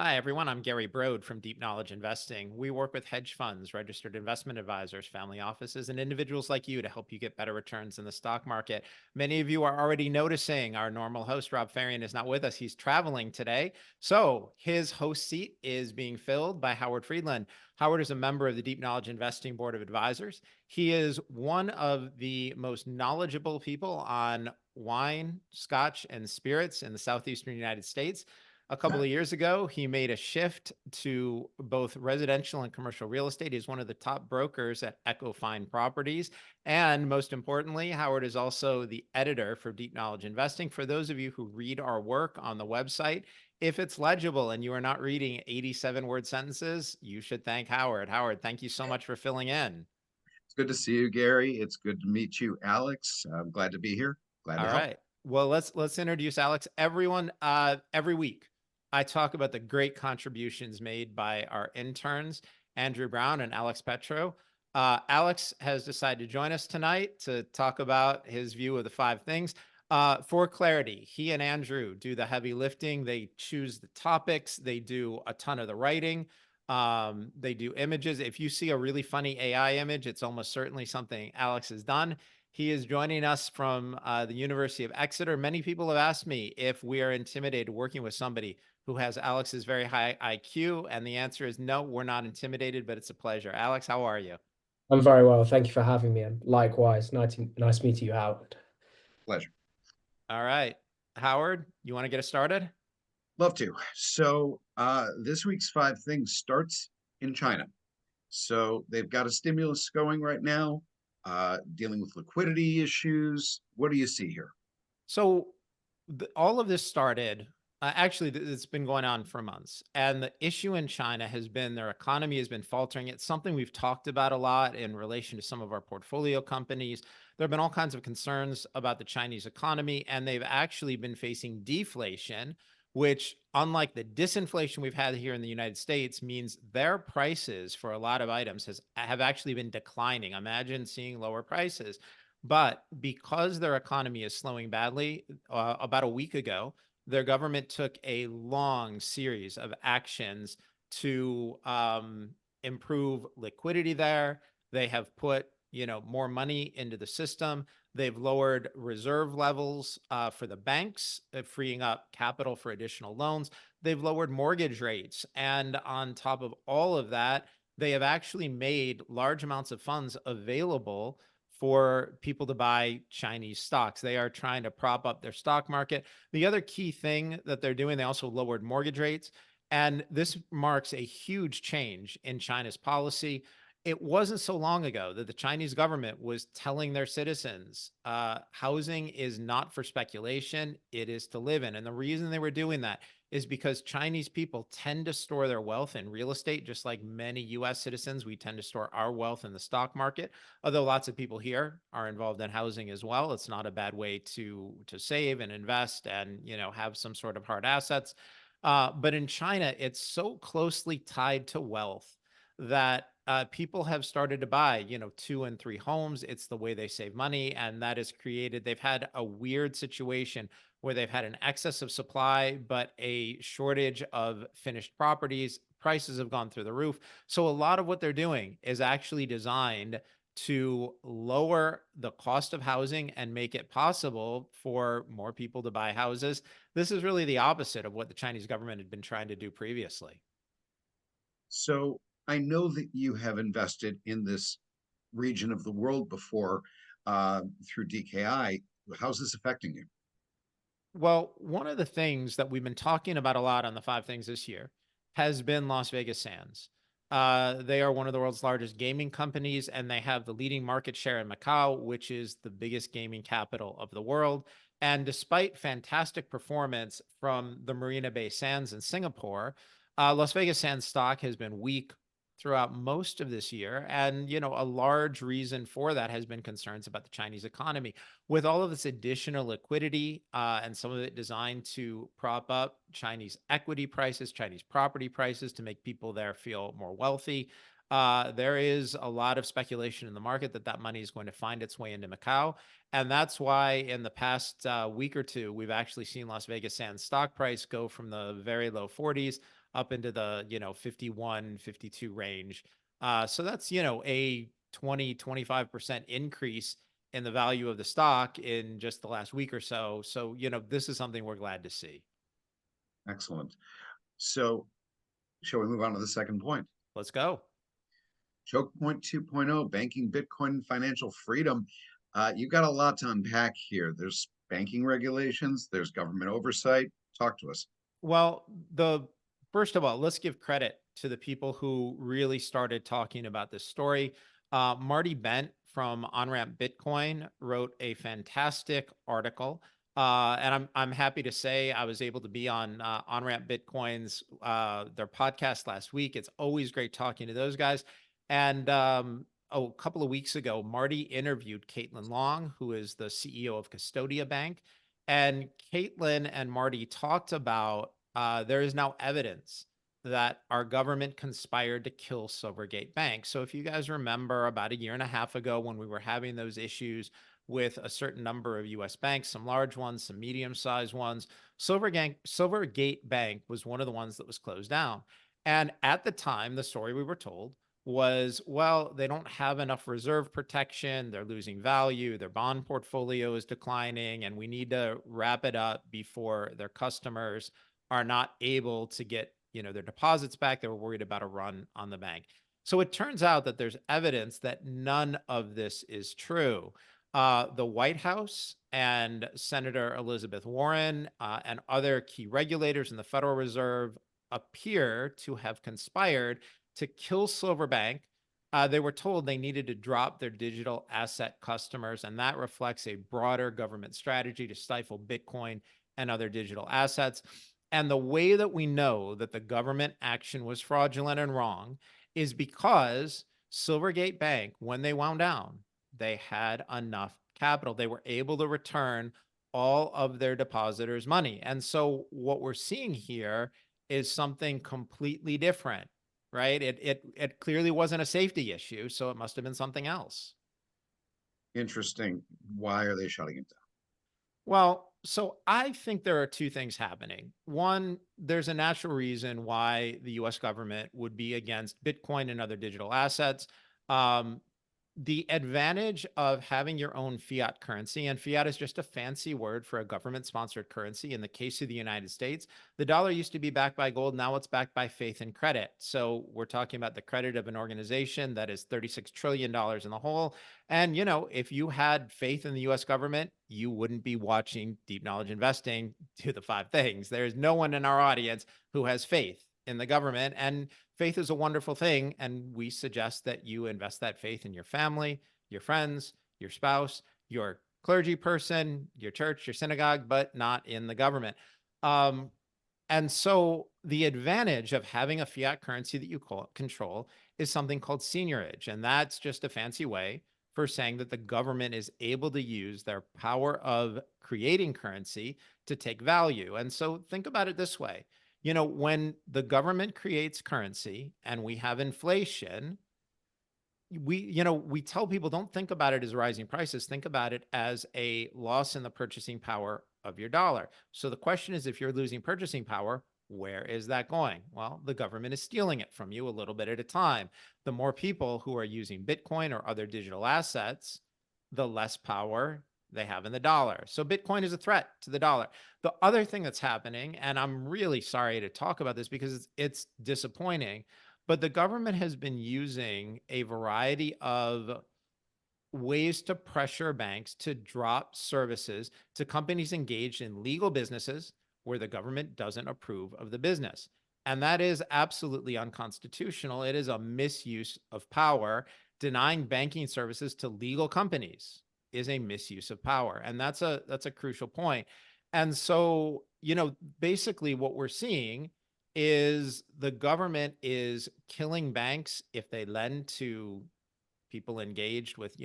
Hi, everyone. I'm Gary Brode from Deep Knowledge Investing. We work with hedge funds, registered investment advisors, family offices, and individuals like you to help you get better returns in the stock market. Many of you are already noticing our normal host, Robb Fahrion, is not with us. He's traveling today. So his host seat is being filled by Howard Friedland. Howard is a member of the Deep Knowledge Investing Board of Advisors. He is one of the most knowledgeable people on wine, scotch, and spirits in the southeastern United States. A couple of years ago, he made a shift to both residential and commercial real estate. He's one of the top brokers at Ecofine Properties. And most importantly, Howard is also the editor for Deep Knowledge Investing. For those of you who read our work on the website, if it's legible and you are not reading 87-word sentences, you should thank Howard. Howard, thank you so much for filling in. It's good to see you, Gary. It's good to meet you, Alex. I'm glad to be here. Glad to All help. right. Well, let's introduce Alex. Everyone, every week I talk about the great contributions made by our interns, Andrew Brown and Alex Petro. Alex has decided to join us tonight to talk about his view of the five things. For clarity, he and Andrew do the heavy lifting. They choose the topics. They do a ton of the writing. They do images. If you see a really funny AI image, it's almost certainly something Alex has done. He is joining us from the University of Exeter. Many people have asked me if we are intimidated working with somebody who has Alex's very high IQ, and the answer is no, we're not intimidated, but it's a pleasure. Alex, how are you? I'm very well. Thank you for having me. And likewise, nice meeting you, Howard. Pleasure. All right. Howard, you want to get us started? Love to. So this week's five things starts in China. So they've got a stimulus going right now, dealing with liquidity issues. What do you see here? So all of this started, actually, it's been going on for months. And the issue in China has been their economy has been faltering. It's something we've talked about a lot in relation to some of our portfolio companies. There have been all kinds of concerns about the Chinese economy, and they've actually been facing deflation, which, unlike the disinflation we've had here in the United States, means their prices for a lot of items have actually been declining. Imagine seeing lower prices. But because their economy is slowing badly, about a week ago, their government took a long series of actions to improve liquidity there. They have put, more money into the system. They've lowered reserve levels for the banks, freeing up capital for additional loans. They've lowered mortgage rates. And on top of all of that, they have actually made large amounts of funds available for people to buy Chinese stocks. They are trying to prop up their stock market. The other key thing that they're doing, they also lowered mortgage rates. And this marks a huge change in China's policy. It wasn't so long ago that the Chinese government was telling their citizens, housing is not for speculation, it is to live in. And the reason they were doing that is because Chinese people tend to store their wealth in real estate, just like many US citizens. We tend to store our wealth in the stock market, although lots of people here are involved in housing as well. It's not a bad way to save and invest and have some sort of hard assets. But in China, it's so closely tied to wealth that people have started to buy, 2 and 3 homes. It's the way they save money. And that has created, they've had a weird situation where they've had an excess of supply, but a shortage of finished properties. Prices have gone through the roof. So a lot of what they're doing is actually designed to lower the cost of housing and make it possible for more people to buy houses. This is really the opposite of what the Chinese government had been trying to do previously. So I know that you have invested in this region of the world before through DKI. How's this affecting you? Well, one of the things that we've been talking about a lot on the five things this year has been Las Vegas Sands. They are one of the world's largest gaming companies, and they have the leading market share in Macau, which is the biggest gaming capital of the world. And despite fantastic performance from the Marina Bay Sands in Singapore, Las Vegas Sands stock has been weak throughout most of this year. And, a large reason for that has been concerns about the Chinese economy. With all of this additional liquidity and some of it designed to prop up Chinese equity prices, Chinese property prices to make people there feel more wealthy, there is a lot of speculation in the market that money is going to find its way into Macau. And that's why in the past week or two, we've actually seen Las Vegas Sands stock price go from the very low 40s up into the, 51, 52 range. So that's, a 20, 25% increase in the value of the stock in just the last week or so. So, this is something we're glad to see. Excellent. So, shall we move on to the second point? Let's go. Chokepoint 2.0, banking, Bitcoin, and financial freedom. You've got a lot to unpack here. There's banking regulations, there's government oversight. Talk to us. Well, first of all, let's give credit to the people who really started talking about this story. Marty Bent from OnRamp Bitcoin wrote a fantastic article, and I'm happy to say I was able to be on OnRamp Bitcoin's their podcast last week. It's always great talking to those guys. And a couple of weeks ago, Marty interviewed Caitlin Long, who is the CEO of Custodia Bank. And Caitlin and Marty talked about there is now evidence that our government conspired to kill Silvergate Bank. So if you guys remember about a year and a half ago when we were having those issues with a certain number of US banks, some large ones, some medium-sized ones, Silvergate Bank was one of the ones that was closed down. And at the time, the story we were told was, well, they don't have enough reserve protection. They're losing value. Their bond portfolio is declining, and we need to wrap it up before their customers are not able to get, their deposits back. They were worried about a run on the bank. So it turns out that there's evidence that none of this is true. The White House and Senator Elizabeth Warren and other key regulators in the Federal Reserve appear to have conspired to kill Silverbank. They were told they needed to drop their digital asset customers, and that reflects a broader government strategy to stifle Bitcoin and other digital assets. And the way that we know that the government action was fraudulent and wrong is because Silvergate Bank, when they wound down, they had enough capital. They were able to return all of their depositors' money. And so what we're seeing here is something completely different, right? It clearly wasn't a safety issue, so it must have been something else. Interesting. Why are they shutting it down? Well, so I think there are two things happening. One, there's a natural reason why the US government would be against Bitcoin and other digital assets. The advantage of having your own fiat currency, and fiat is just a fancy word for a government sponsored currency. In the case of the United States, the dollar used to be backed by gold. Now it's backed by faith and credit. So we're talking about the credit of an organization that is $36 trillion in the hole. And, if you had faith in the US government, you wouldn't be watching Deep Knowledge Investing do the 5 things. There's no one in our audience who has faith in the government. And faith is a wonderful thing. And we suggest that you invest that faith in your family, your friends, your spouse, your clergy person, your church, your synagogue, but not in the government. And so the advantage of having a fiat currency that you control is something called seigniorage. And that's just a fancy way for saying that the government is able to use their power of creating currency to take value. And so think about it this way. When the government creates currency and we have inflation, we tell people don't think about it as rising prices. Think about it as a loss in the purchasing power of your dollar. So the question is, if you're losing purchasing power, where is that going? Well, the government is stealing it from you a little bit at a time. The more people who are using Bitcoin or other digital assets, the less power they have in the dollar. So Bitcoin is a threat to the dollar. The other thing that's happening, and I'm really sorry to talk about this because it's disappointing, but the government has been using a variety of ways to pressure banks to drop services to companies engaged in legal businesses where the government doesn't approve of the business. And that is absolutely unconstitutional. It is a misuse of power. Denying banking services to legal companies is a misuse of power. And that's a crucial point. And so, basically what we're seeing is the government is killing banks if they lend to people engaged with,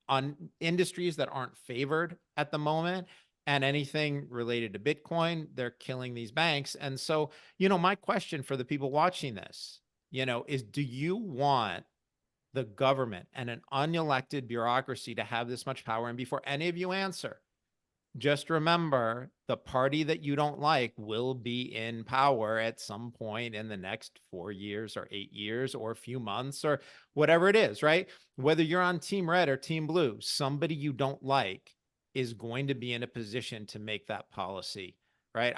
on industries that aren't favored at the moment, and anything related to Bitcoin, they're killing these banks. And so, my question for the people watching this, is do you want the government and an unelected bureaucracy to have this much power? And before any of you answer, just remember the party that you don't like will be in power at some point in the next 4 years or 8 years or a few months or whatever it is, right? Whether you're on team red or team blue, somebody you don't like is going to be in a position to make that policy, right?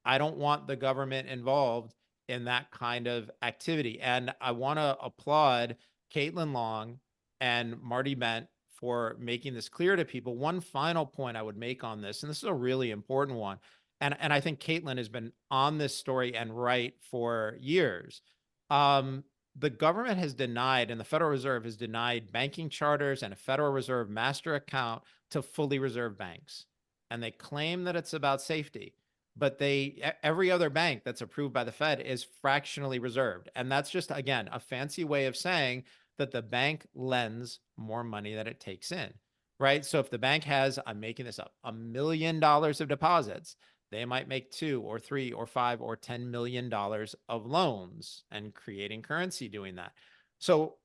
I don't want the government involved in that kind of activity. And I want to applaud Caitlin Long and Marty Bent for making this clear to people. One final point I would make on this, and this is a really important one, and I think Caitlin has been on this story and right for years. The government has denied, and the Federal Reserve has denied banking charters and a Federal Reserve master account to fully reserve banks. And they claim that it's about safety, but every other bank that's approved by the Fed is fractionally reserved. And that's just, again, a fancy way of saying that the bank lends more money than it takes in, right? So if the bank has, I'm making this up, $1 million of deposits, they might make 2 or 3 or 5 or $10 million of loans and creating currency doing that. So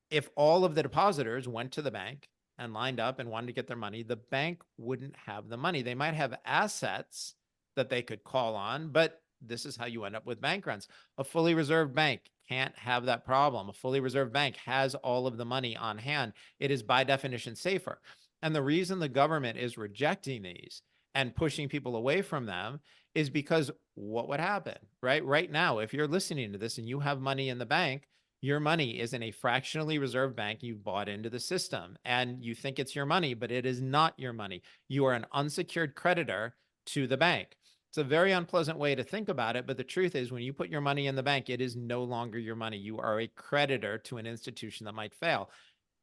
if all of the depositors went to the bank and lined up and wanted to get their money, the bank wouldn't have the money. They might have assets that they could call on, but this is how you end up with bank runs. A fully reserved bank can't have that problem. A fully reserved bank has all of the money on hand. It is by definition safer. And the reason the government is rejecting these and pushing people away from them is because what would happen, right? Right now, if you're listening to this and you have money in the bank, your money is in a fractionally reserved bank you bought into the system, and you think it's your money, but it is not your money. You are an unsecured creditor to the bank. It's a very unpleasant way to think about it, but the truth is when you put your money in the bank, it is no longer your money. You are a creditor to an institution that might fail.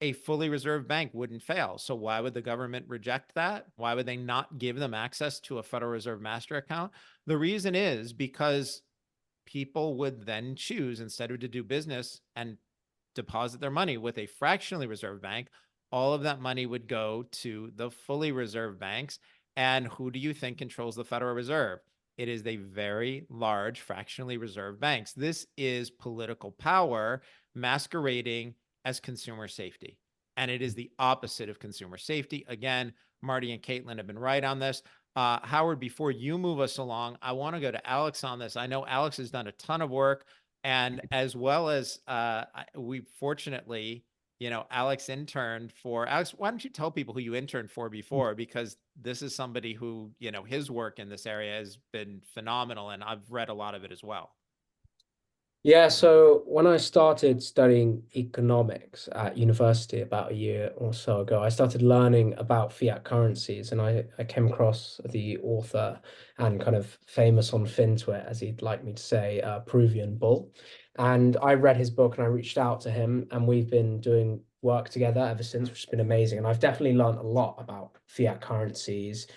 A fully reserved bank wouldn't fail. So why would the government reject that? Why would they not give them access to a Federal Reserve master account? The reason is because people would then choose, instead of to do business and deposit their money with a fractionally reserved bank, all of that money would go to the fully reserved banks. And who do you think controls the Federal Reserve? It is the very large fractionally reserved banks. This is political power masquerading as consumer safety. And it is the opposite of consumer safety. Again, Marty and Caitlin have been right on this. Howard, before you move us along, I want to go to Alex on this. I know Alex has done a ton of work, and as well as we fortunately, Alex interned for Alex. Why don't you tell people who you interned for before? Because this is somebody who, his work in this area has been phenomenal, and I've read a lot of it as well. Yeah, so when I started studying economics at university about a year or so ago, I started learning about fiat currencies, and I came across the author and kind of famous on FinTwit, as he'd like me to say, Peruvian Bull. And I read his book and I reached out to him, and we've been doing work together ever since, which has been amazing. And I've definitely learned a lot about fiat currencies,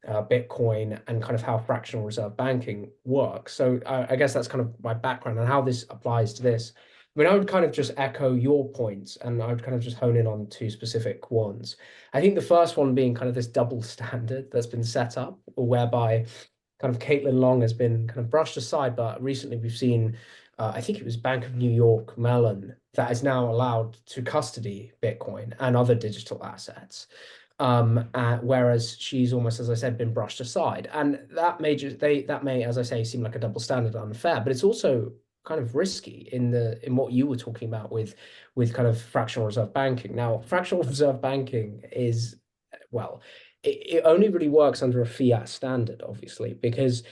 Bitcoin, and kind of how fractional reserve banking works. So I guess that's kind of my background and how this applies to this. I mean, I would kind of just echo your points, and I would kind of just hone in on two specific ones. I think the first one being kind of this double standard that's been set up, whereby kind of Caitlin Long has been kind of brushed aside, but recently we've seen, I think it was Bank of New York Mellon, that is now allowed to custody Bitcoin and other digital assets. Whereas she's almost, as I said, been brushed aside, and that may, as I say, seem like a double standard, unfair, but it's also kind of risky in what you were talking about with kind of fractional reserve banking. Now, fractional reserve banking is, well, it only really works under a fiat standard, obviously, because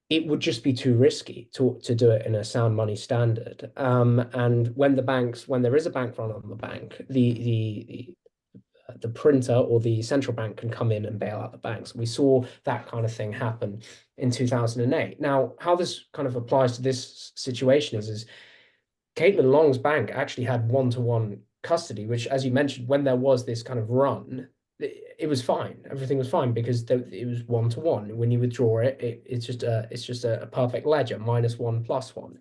it would just be too risky to do it in a sound money standard. And when there is a bank run on the bank, the printer or the central bank can come in and bail out the banks. We saw that kind of thing happen in 2008. Now, how this kind of applies to this situation is Caitlin Long's bank actually had one-to-one custody, which, as you mentioned, when there was this kind of run, it was fine. Everything was fine because it was one-to-one. When you withdraw it's just a perfect ledger, -1 +1.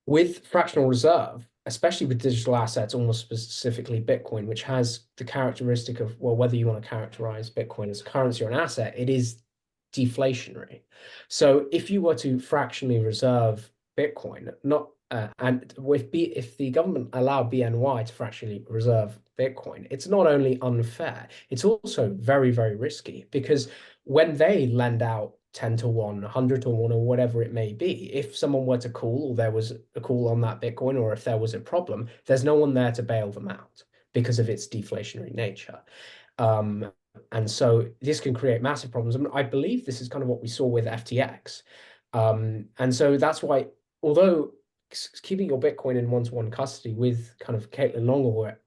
With fractional reserve, especially with digital assets, almost specifically Bitcoin, which has the characteristic of, well, whether you want to characterize Bitcoin as a currency or an asset, it is deflationary. So if you were to fractionally reserve Bitcoin, not and if the government allowed BNY to fractionally reserve Bitcoin, it's not only unfair, it's also very, very risky because when they lend out 10 to 1, 100 to 1, or whatever it may be, if someone were to call or there was a call on that Bitcoin, or if there was a problem, there's no one there to bail them out because of its deflationary nature. And so this can create massive problems. I believe this is kind of what we saw with FTX. And so that's why, although keeping your Bitcoin in one-to-one custody with kind of Caitlin Long or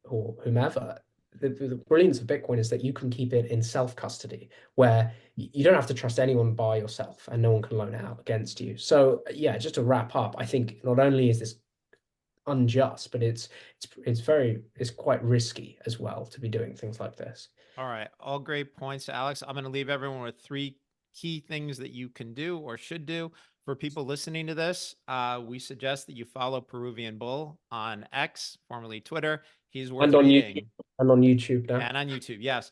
whomever, the brilliance of Bitcoin is that you can keep it in self-custody, where you don't have to trust anyone by yourself and no one can loan it out against you. So yeah, just to wrap up, I think not only is this unjust, but it's quite risky as well to be doing things like this. All right. All great points, Alex. I'm going to leave everyone with 3 key things that you can do or should do. For people listening to this, we suggest that you follow Peruvian Bull on X, formerly Twitter. He's worth And on reading. YouTube, and on YouTube now. And on YouTube, yes.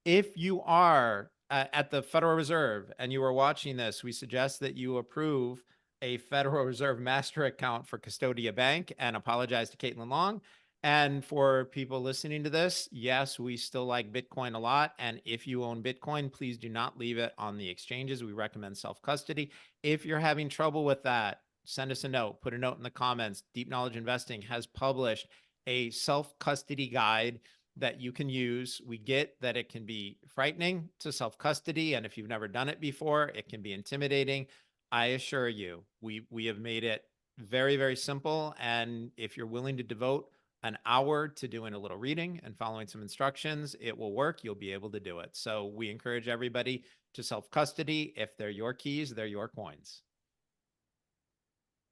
If you are at the Federal Reserve and you are watching this, we suggest that you approve a Federal Reserve master account for Custodia Bank and apologize to Caitlin Long. And for people listening to this, yes, we still like Bitcoin a lot. And if you own Bitcoin, please do not leave it on the exchanges. We recommend self-custody. If you're having trouble with that, send us a note, put a note in the comments. Deep Knowledge Investing has published a self-custody guide that you can use. We get that it can be frightening to self-custody. And if you've never done it before, it can be intimidating. I assure you, we have made it very, very simple. And if you're willing to devote an hour to doing a little reading and following some instructions, it will work. You'll be able to do it. So we encourage everybody to self-custody. If they're your keys, they're your coins.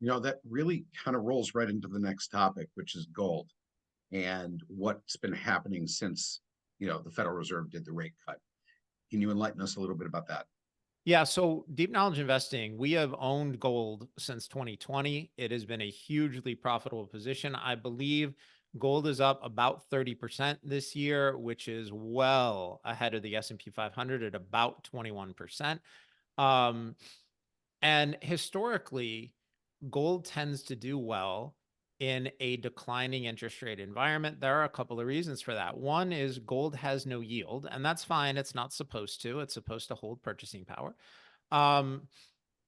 You know, that really kind of rolls right into the next topic, which is gold and what's been happening since, the Federal Reserve did the rate cut. Can you enlighten us a little bit about that? Yeah, so Deep Knowledge Investing, we have owned gold since 2020. It has been a hugely profitable position. I believe gold is up about 30% this year, which is well ahead of the S&P 500 at about 21%. And historically, gold tends to do well in a declining interest rate environment. There are a couple of reasons for that. One is gold has no yield, and that's fine. It's not supposed to. It's supposed to hold purchasing power.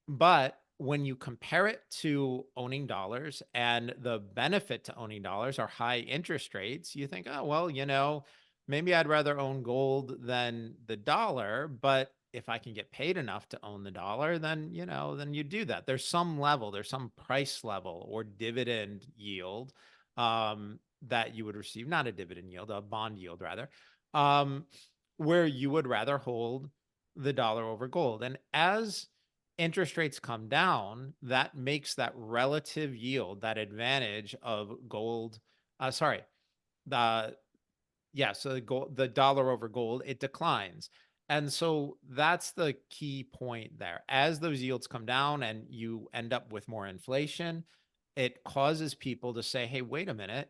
But when you compare it to owning dollars, and the benefit to owning dollars are high interest rates, you think, oh, well, maybe I'd rather own gold than the dollar, but if I can get paid enough to own the dollar, then, then you do that. There's some level, there's some price level or dividend yield that you would receive, not a dividend yield, a bond yield rather, where you would rather hold the dollar over gold. And as interest rates come down, that makes that relative yield, that advantage of gold, so the dollar over gold, it declines. And so that's the key point there. As those yields come down and you end up with more inflation, it causes people to say, hey, wait a minute,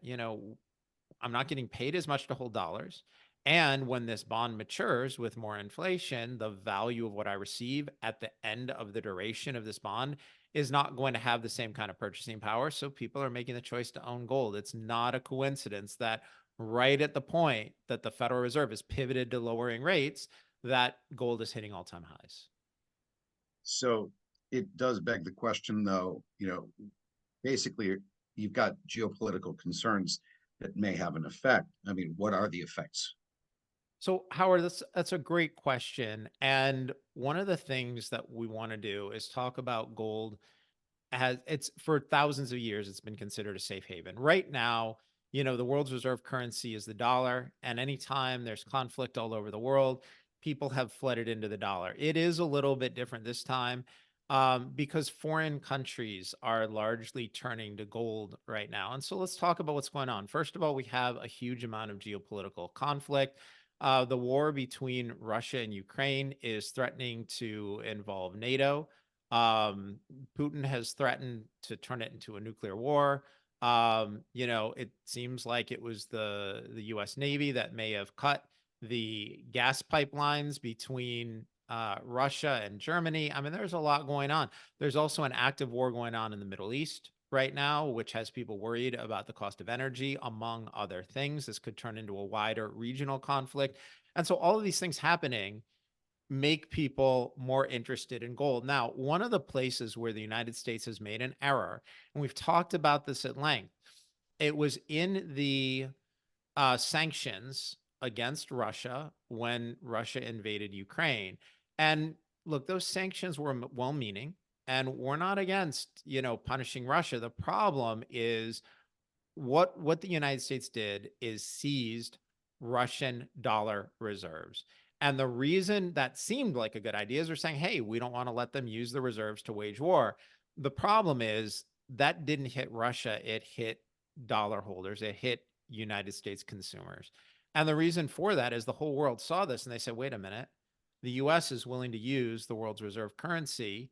I'm not getting paid as much to hold dollars. And when this bond matures with more inflation, the value of what I receive at the end of the duration of this bond is not going to have the same kind of purchasing power. So people are making the choice to own gold. It's not a coincidence that right at the point that the Federal Reserve is pivoted to lowering rates, that gold is hitting all-time highs. So it does beg the question, though, basically you've got geopolitical concerns that may have an effect. I mean, what are the effects? So Howard, that's a great question. And one of the things that we want to do is talk about gold as it's for thousands of years, it's been considered a safe haven. Right now, the world's reserve currency is the dollar. And anytime there's conflict all over the world, people have flooded into the dollar. It is a little bit different this time because foreign countries are largely turning to gold right now. And so let's talk about what's going on. First of all, we have a huge amount of geopolitical conflict. The war between Russia and Ukraine is threatening to involve NATO. Putin has threatened to turn it into a nuclear war. It seems like it was the US Navy that may have cut the gas pipelines between Russia and Germany. I mean, there's a lot going on. There's also an active war going on in the Middle East right now, which has people worried about the cost of energy, among other things. This could turn into a wider regional conflict. And so all of these things happening make people more interested in gold. Now, one of the places where the United States has made an error, and we've talked about this at length, it was in the sanctions against Russia when Russia invaded Ukraine. And look, those sanctions were well-meaning, and we're not against, punishing Russia. The problem is what the United States did is seized Russian dollar reserves. And the reason that seemed like a good idea is they're saying, hey, we don't want to let them use the reserves to wage war. The problem is that didn't hit Russia, it hit dollar holders, it hit United States consumers. And the reason for that is the whole world saw this and they said, wait a minute, the US is willing to use the world's reserve currency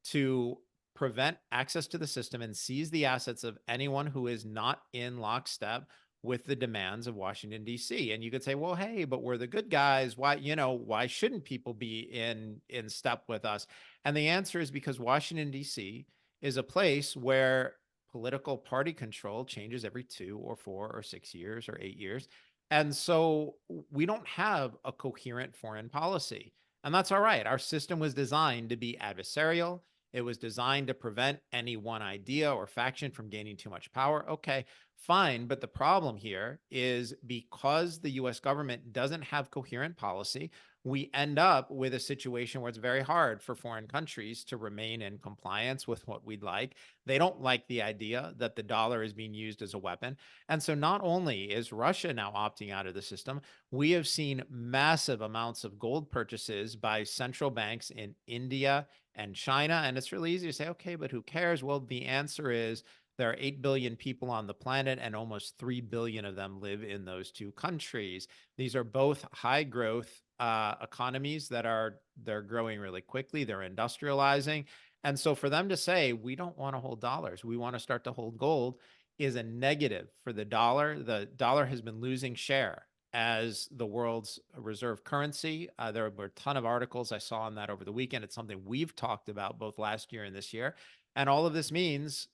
to prevent access to the system and seize the assets of anyone who is not in lockstep with the demands of Washington, D.C. And you could say, well, hey, but we're the good guys. Why shouldn't people be in step with us? And the answer is because Washington, D.C. is a place where political party control changes every 2 or 4 or 6 years or 8 years. And so we don't have a coherent foreign policy. And that's all right. Our system was designed to be adversarial. It was designed to prevent any one idea or faction from gaining too much power. Okay, fine. But the problem here is because the US government doesn't have coherent policy, we end up with a situation where it's very hard for foreign countries to remain in compliance with what we'd like. They don't like the idea that the dollar is being used as a weapon. And so not only is Russia now opting out of the system, we have seen massive amounts of gold purchases by central banks in India and China. And it's really easy to say, okay, but who cares? Well, the answer is there are 8 billion people on the planet, and almost 3 billion of them live in those two countries. These are both high growth economies they're growing really quickly. They're industrializing. And so for them to say, we don't want to hold dollars, we want to start to hold gold, is a negative for the dollar. The dollar has been losing share as the world's reserve currency. There were a ton of articles I saw on that over the weekend. It's something we've talked about both last year and this year. And all of this means,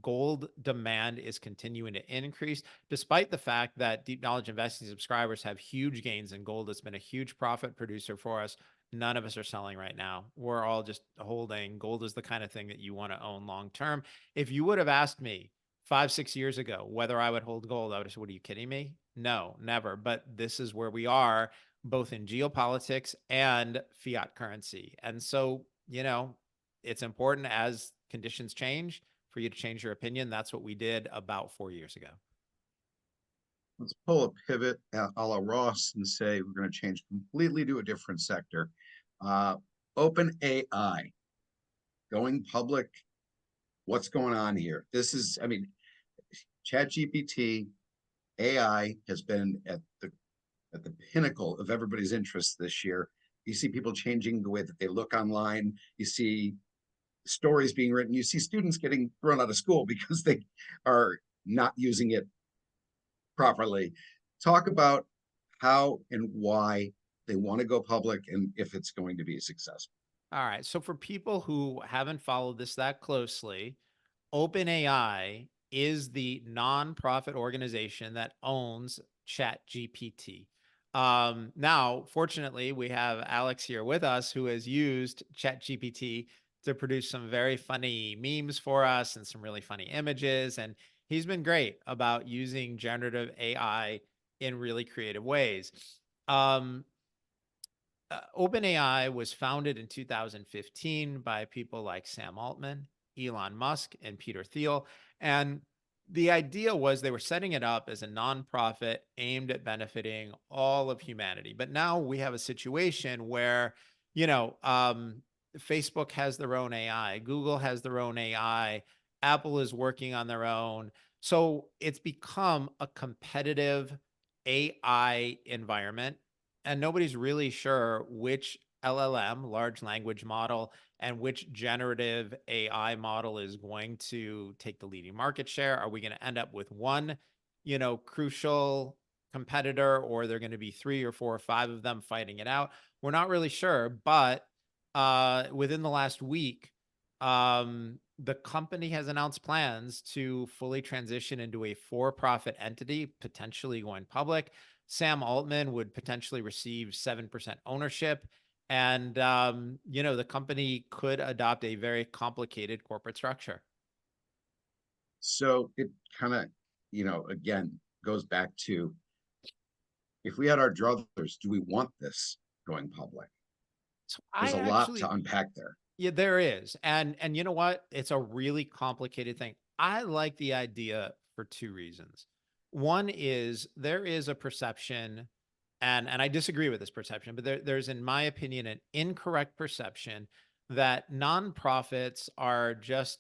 gold demand is continuing to increase, despite the fact that Deep Knowledge Investing subscribers have huge gains in gold. It's been a huge profit producer for us. None of us are selling right now. We're all just holding. Gold is the kind of thing that you want to own long term. If you would have asked me 5, 6 years ago whether I would hold gold, I would have said, what, are you kidding me? No, never. But this is where we are, both in geopolitics and fiat currency. And so, it's important as conditions change for you to change your opinion. That's what we did about 4 years ago. Let's pull a pivot a la Ross and say we're going to change completely to a different sector. Open AI going public. What's going on here? This is, ChatGPT, AI has been at the pinnacle of everybody's interest this year. You see people changing the way that they look online. You see stories being written. You see students getting thrown out of school because they are not using it properly. Talk about how and why they want to go public and if it's going to be successful. All right. So for people who haven't followed this that closely, OpenAI is the nonprofit organization that owns ChatGPT. Now, fortunately, we have Alex here with us who has used ChatGPT to produce some very funny memes for us and some really funny images. And he's been great about using generative AI in really creative ways. OpenAI was founded in 2015 by people like Sam Altman, Elon Musk, and Peter Thiel. And the idea was they were setting it up as a nonprofit aimed at benefiting all of humanity. But now we have a situation where, Facebook has their own AI, Google has their own AI, Apple is working on their own. So it's become a competitive AI environment, and nobody's really sure which LLM, large language model, and which generative AI model is going to take the leading market share. Are we going to end up with one, crucial competitor, or are there going to be 3 or 4 or 5 of them fighting it out? We're not really sure, but within the last week, the company has announced plans to fully transition into a for-profit entity, potentially going public. Sam Altman would potentially receive 7% ownership. And, the company could adopt a very complicated corporate structure. So it kind of, again, goes back to, if we had our druthers, do we want this going public? So There's I a lot to actually, unpack there. yeah, there is. And you know what? It's a really complicated thing. I like the idea for two reasons. One is there is a perception, and I disagree with this perception, but there's, in my opinion, an incorrect perception that nonprofits are just,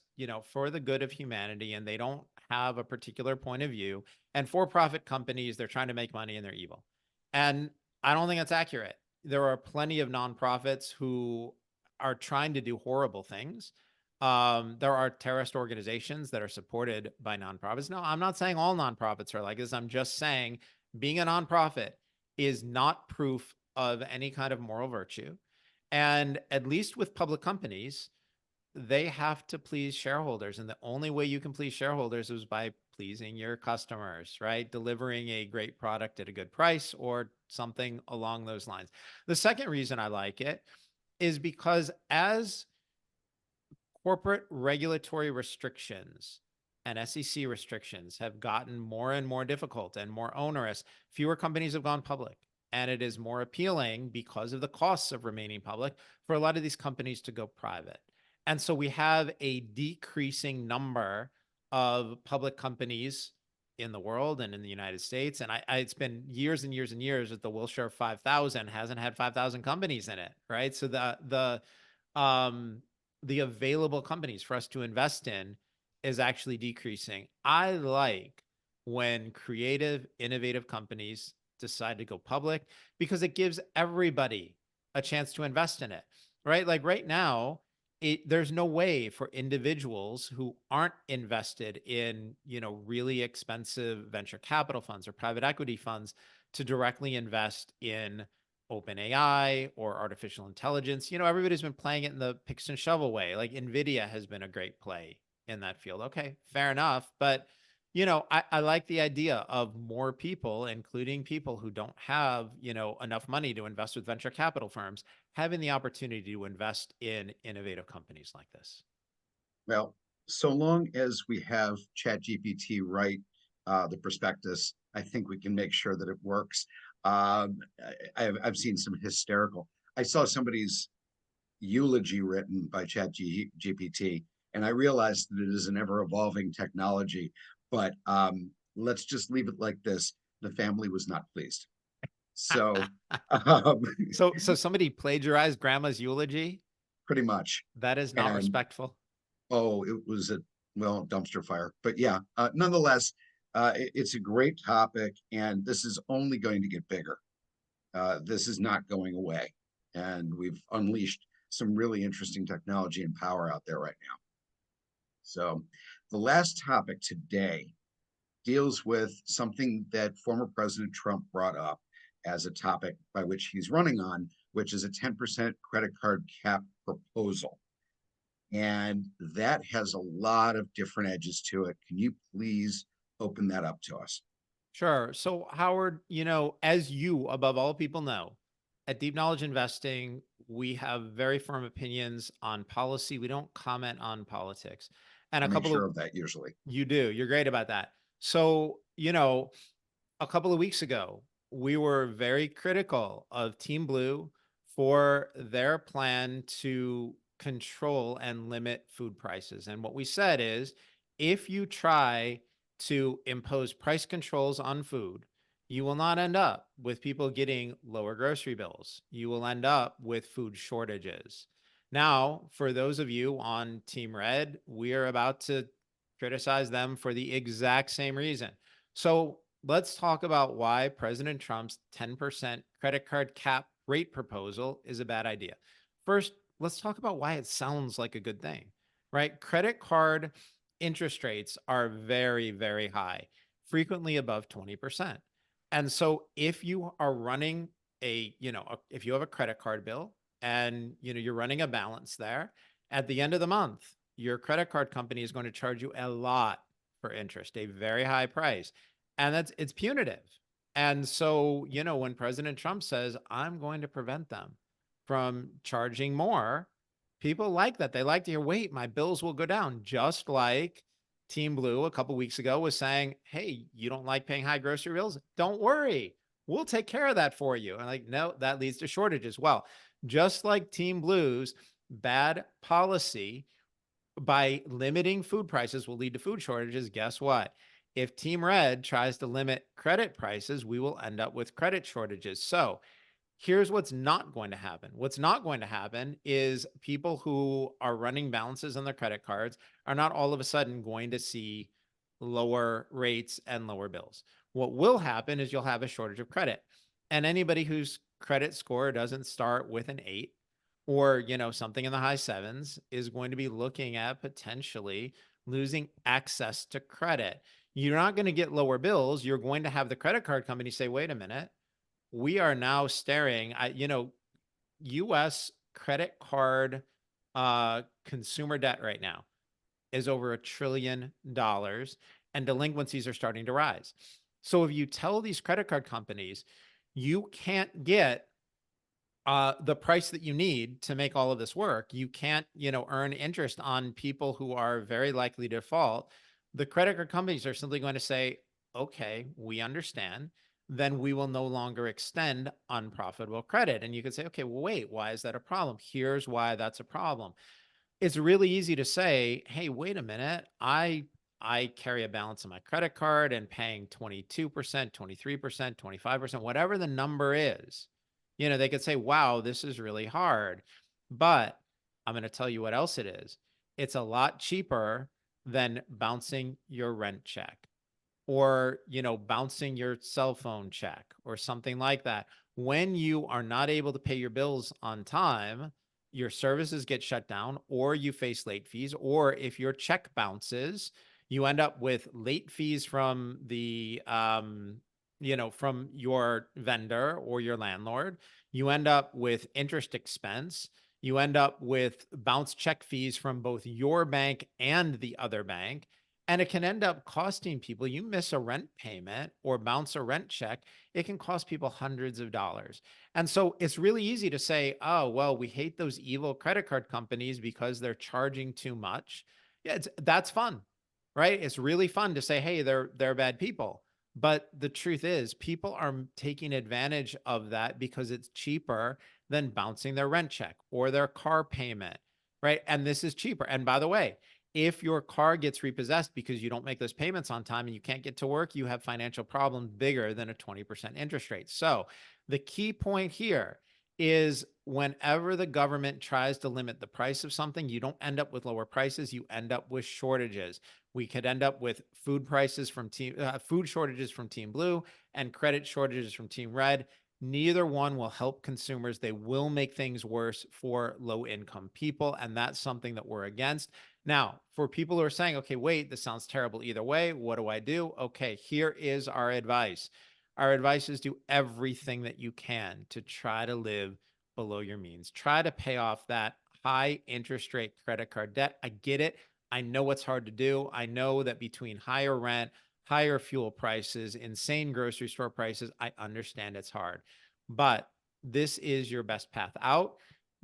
for the good of humanity and they don't have a particular point of view. And for-profit companies, they're trying to make money and they're evil. And I don't think that's accurate. There are plenty of nonprofits who are trying to do horrible things. There are terrorist organizations that are supported by nonprofits. No, I'm not saying all nonprofits are like this. I'm just saying being a nonprofit is not proof of any kind of moral virtue. And at least with public companies, they have to please shareholders. And the only way you can please shareholders is by pleasing your customers, right? Delivering a great product at a good price or something along those lines. The second reason I like it is because as corporate regulatory restrictions and SEC restrictions have gotten more and more difficult and more onerous, fewer companies have gone public. And it is more appealing because of the costs of remaining public for a lot of these companies to go private. And so we have a decreasing number of public companies in the world and in the United States. And it's been years and years and years that the Wilshire 5000 hasn't had 5,000 companies in it, right? So the available companies for us to invest in is actually decreasing. I like when creative, innovative companies decide to go public because it gives everybody a chance to invest in it, right? Like right now, there's no way for individuals who aren't invested in, really expensive venture capital funds or private equity funds to directly invest in OpenAI or artificial intelligence. Everybody's been playing it in the picks and shovel way. Like NVIDIA has been a great play in that field. Okay, fair enough. But, I like the idea of more people, including people who don't have, enough money to invest with venture capital firms, having the opportunity to invest in innovative companies like this. Well, so long as we have ChatGPT write the prospectus, I think we can make sure that it works. I've seen some hysterical. I saw somebody's eulogy written by ChatGPT, and I realized that it is an ever-evolving technology. But let's just leave it like this: the family was not pleased. So, um, So somebody plagiarized grandma's eulogy. pretty much. That is not And respectful. oh, it was a dumpster fire. But yeah, nonetheless, it's a great topic, and this is only going to get bigger. This is not going away, and we've unleashed some really interesting technology and power out there right now. So, the last topic today deals with something that former President Trump brought up as a topic by which he's running on, which is a 10% credit card cap proposal. And that has a lot of different edges to it. Can you please open that up to us? Sure. So Howard, as you above all people know, at Deep Knowledge Investing, we have very firm opinions on policy. We don't comment on politics. And I make sure of that usually. You do. You're great about that. So, a couple of weeks ago, we were very critical of Team Blue for their plan to control and limit food prices. And what we said is if you try to impose price controls on food, you will not end up with people getting lower grocery bills. You will end up with food shortages. Now, for those of you on Team Red, we are about to criticize them for the exact same reason. So let's talk about why President Trump's 10% credit card cap rate proposal is a bad idea. First, let's talk about why it sounds like a good thing, right? Credit card interest rates are very, very high, frequently above 20%. And so if you are running if you have a credit card bill and, you're running a balance there, at the end of the month, your credit card company is going to charge you a lot for interest, a very high price. And it's punitive. And so, when President Trump says, I'm going to prevent them from charging more, people like that. They like to hear, wait, my bills will go down. Just like Team Blue a couple weeks ago was saying, hey, you don't like paying high grocery bills? Don't worry. We'll take care of that for you. And like, no, that leads to shortages. Well, just like Team Blue's bad policy by limiting food prices will lead to food shortages, guess what? If Team Red tries to limit credit prices, we will end up with credit shortages. So here's what's not going to happen. What's not going to happen is people who are running balances on their credit cards are not all of a sudden going to see lower rates and lower bills. What will happen is you'll have a shortage of credit. And anybody whose credit score doesn't start with an 8 or, something in the high 7s is going to be looking at potentially losing access to credit. You're not going to get lower bills. You're going to have the credit card company say, wait a minute, we are now staring at, US credit card consumer debt right now is over $1 trillion and delinquencies are starting to rise. So if you tell these credit card companies, you can't get the price that you need to make all of this work, you can't, earn interest on people who are very likely to default, the credit card companies are simply going to say, okay, we understand, then we will no longer extend unprofitable credit. And you could say, okay, well, wait, why is that a problem? Here's why that's a problem. It's really easy to say, hey, wait a minute, I carry a balance on my credit card and paying 22%, 23%, 25%, whatever the number is. They could say, wow, this is really hard. But I'm going to tell you what else it is. It's a lot cheaper than bouncing your rent check or, bouncing your cell phone check or something like that. When you are not able to pay your bills on time, your services get shut down or you face late fees, or if your check bounces, you end up with late fees from the, from your vendor or your landlord. You end up with interest expense. You end up with bounce check fees from both your bank and the other bank. And it can end up costing people, you miss a rent payment or bounce a rent check, it can cost people hundreds of dollars. And so it's really easy to say, oh, well, we hate those evil credit card companies because they're charging too much. Yeah, that's fun, right? It's really fun to say, hey, they're bad people. But the truth is, people are taking advantage of that because it's cheaper than bouncing their rent check or their car payment, right? And this is cheaper. And by the way, if your car gets repossessed because you don't make those payments on time and you can't get to work, you have financial problems bigger than a 20% interest rate. So the key point here is whenever the government tries to limit the price of something, you don't end up with lower prices, you end up with shortages. We could end up with food shortages from Team Blue and credit shortages from Team Red. Neither one will help consumers. They will make things worse for low income people. And that's something that we're against. Now, for people who are saying, okay, wait, this sounds terrible either way, what do I do? Okay, here is our advice. Our advice is do everything that you can to try to live below your means. Try to pay off that high interest rate credit card debt. I get it. I know it's hard to do. I know that between higher rent, higher fuel prices, insane grocery store prices, I understand it's hard. But this is your best path out.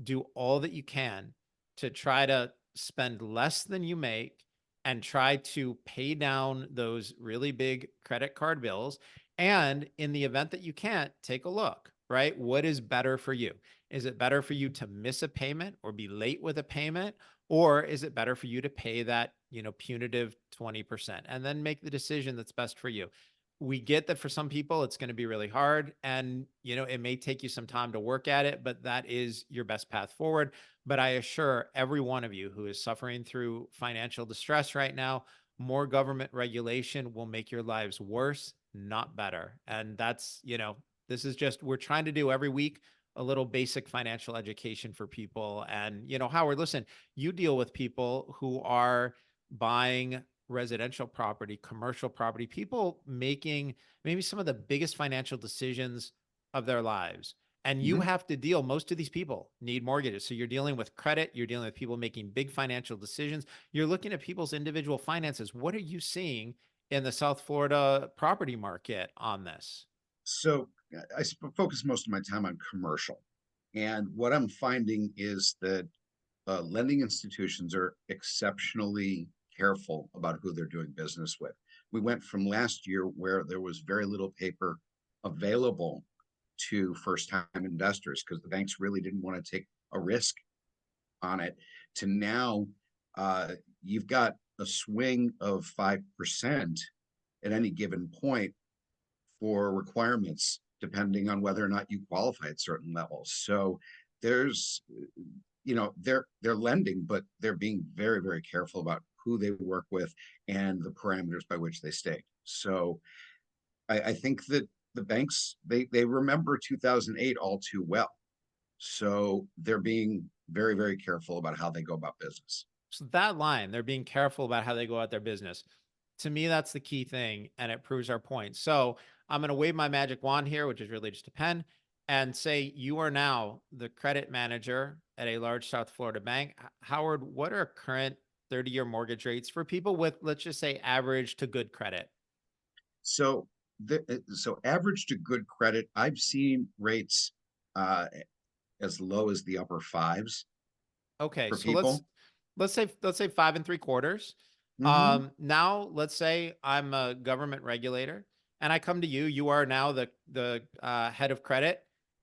Do all that you can to try to spend less than you make and try to pay down those really big credit card bills. And in the event that you can't, take a look, right? What is better for you? Is it better for you to miss a payment or be late with a payment? Or is it better for you to pay that, punitive 20% and then make the decision that's best for you? We get that for some people, it's going to be really hard and, it may take you some time to work at it, but that is your best path forward. But I assure every one of you who is suffering through financial distress right now, more government regulation will make your lives worse, not better. And that's, this is just, we're trying to do every week a little basic financial education for people. And, Howard, listen, you deal with people who are buying residential property, commercial property, people making maybe some of the biggest financial decisions of their lives. And you have to deal, most of these people need mortgages. So you're dealing with credit, you're dealing with people making big financial decisions. You're looking at people's individual finances. What are you seeing in the South Florida property market on this? So I focus most of my time on commercial. And what I'm finding is that lending institutions are exceptionally careful about who they're doing business with. We went from last year where there was very little paper available to first-time investors because the banks really didn't want to take a risk on it, to now you've got a swing of 5% at any given point for requirements, depending on whether or not you qualify at certain levels. So there's, they're lending, but they're being very, very careful about who they work with and the parameters by which they stay. So I think that the banks, they remember 2008 all too well. So they're being very, very careful about how they go about business. So that line, they're being careful about how they go out their business. To me, that's the key thing, and it proves our point. So I'm going to wave my magic wand here, which is really just a pen, and say you are now the credit manager at a large South Florida bank. Howard, what are current 30-year mortgage rates for people with, let's just say, average to good credit? So so average to good credit, I've seen rates uh, as low as the upper fives Okay, for so people. let's say 5 3/4. Mm-hmm. Now let's say I'm a government regulator and I come to you. You are now the head of credit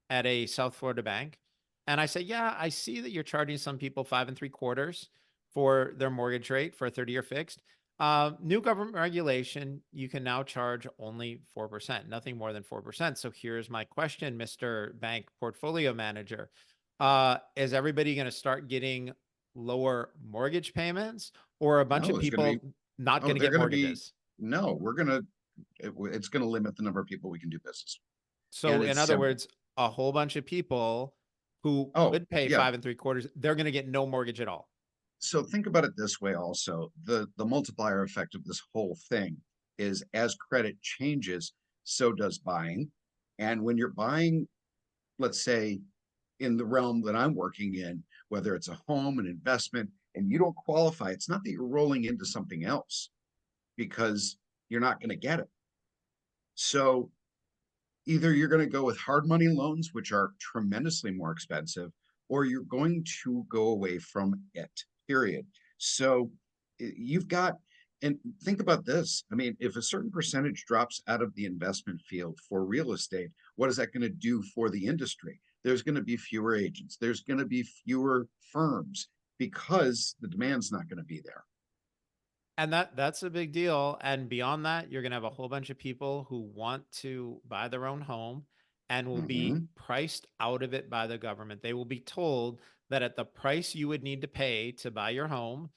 at a South Florida bank, and I say, yeah, I see that you're charging some people 5 3/4 for their mortgage rate for a 30-year fixed. New government regulation, you can now charge only 4%, nothing more than 4%. So here's my question, Mr. Bank Portfolio Manager. Is everybody going to start getting lower mortgage payments, or a bunch No, of there's going to be, people not oh, going to they're get going to be, mortgages? no, it's going to limit the number of people we can do business. So And in it's other simple. words, a whole bunch of people who Oh, could pay yeah. 5 3/4, they're going to get no mortgage at all. So think about it this way also. The multiplier effect of this whole thing is as credit changes, so does buying. And when you're buying, let's say, in the realm that I'm working in, whether it's a home, an investment, and you don't qualify, it's not that you're rolling into something else because you're not going to get it. So either you're going to go with hard money loans, which are tremendously more expensive, or you're going to go away from it, period. So you've got, and think about this. I mean, if a certain percentage drops out of the investment field for real estate, what is that going to do for the industry? There's going to be fewer agents, there's going to be fewer firms because the demand's not going to be there. And that's a big deal. And beyond that, you're going to have a whole bunch of people who want to buy their own home and will be Mm-hmm. priced out of it by the government. They will be told that at the price you would need to pay to buy your home,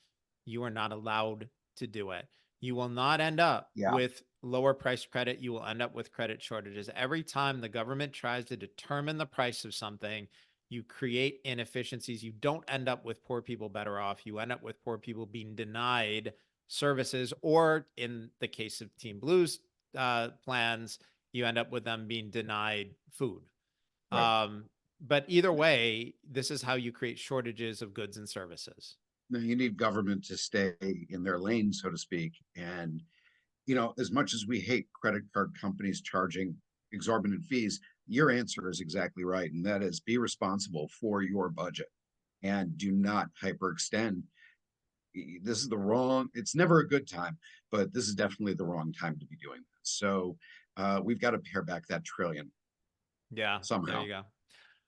you are not allowed to do it. You will not end up Yeah. with lower price credit. You will end up with credit shortages. Every time the government tries to determine the price of something, you create inefficiencies. You don't end up with poor people better off. You end up with poor people being denied services, or in the case of Team Blue's plans, you end up with them being denied food. Right. But either way, this is how you create shortages of goods and services. Now you need government to stay in their lane, so to speak. And as much as we hate credit card companies charging exorbitant fees, your answer is exactly right. And that is be responsible for your budget and do not hyperextend. This is the wrong, it's never a good time, but this is definitely the wrong time to be doing that. So we've got to pare back that trillion Yeah, there somehow. you go.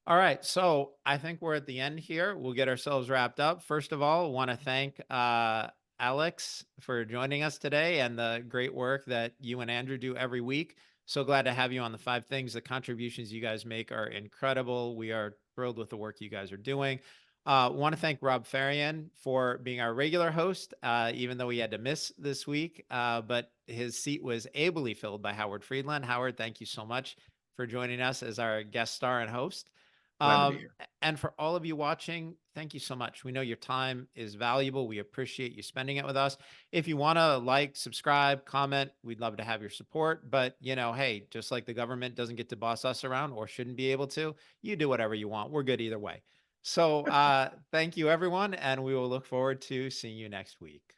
All right, so I think we're at the end here. We'll get ourselves wrapped up. First of all, want to thank Alex for joining us today and the great work that you and Andrew do every week. So glad to have you on the 5 things. The contributions you guys make are incredible. We are thrilled with the work you guys are doing. Want to thank Robb Fahrion for being our regular host, even though he had to miss this week, but his seat was ably filled by Howard Friedland. Howard, thank you so much for joining us as our guest star and host. Glad to be here. And for all of you watching, Thank you so much. We know your time is valuable. We appreciate you spending it with us. If you want to like, subscribe, comment, we'd love to have your support. But, hey, just like the government doesn't get to boss us around or shouldn't be able to, you do whatever you want. We're good either way. So thank you, everyone. And we will look forward to seeing you next week.